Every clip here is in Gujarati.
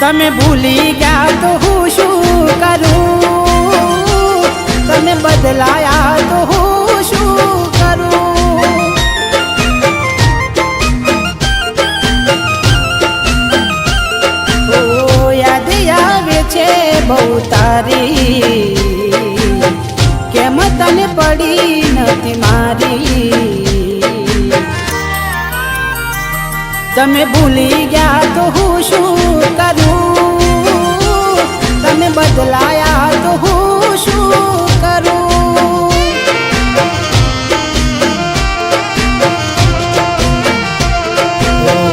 તમે ભૂલી ગયા તો હું શું કરું, તમે બદલાયા તો હું શું કરું। ઓ યાદ આવે છે બહુ તારી, કેમ તને પડી નથી મારી। તમે ભૂલી ગયા તો હું શું કરું, તમે બદલાયા તો હું શું કરું।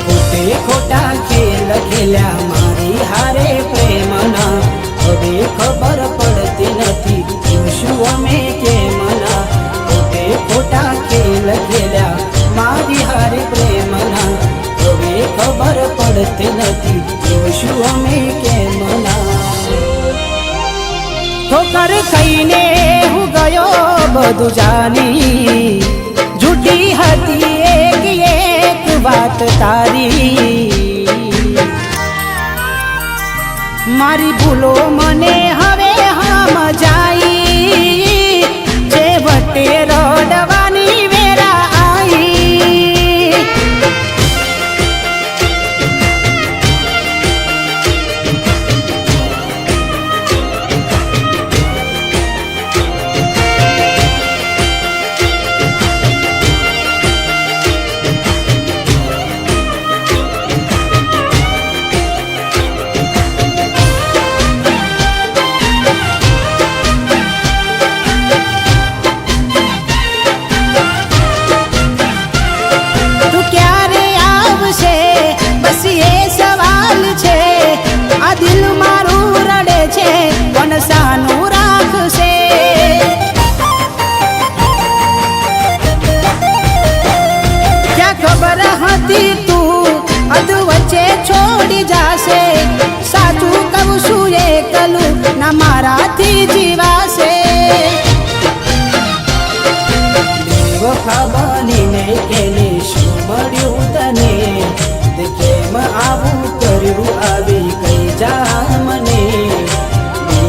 ખોટે ખોટા ખેલ ખેલ્યા મારી હારે પ્રેમના, હવે ખબર પડતી નથી શું અમે કેમના। ખોટે ખોટા ખેલ ખેલ્યા મારી હારે પ્રેમના, હવે ખબર પડતી નથી શું અમે કેમના। ઠોકર ખાઈને હું ગયો બધું જાની, જૂઠી હતી એક એક વાત તારી। મારી ભૂલો મને હવે સમજાઈ, જે વટે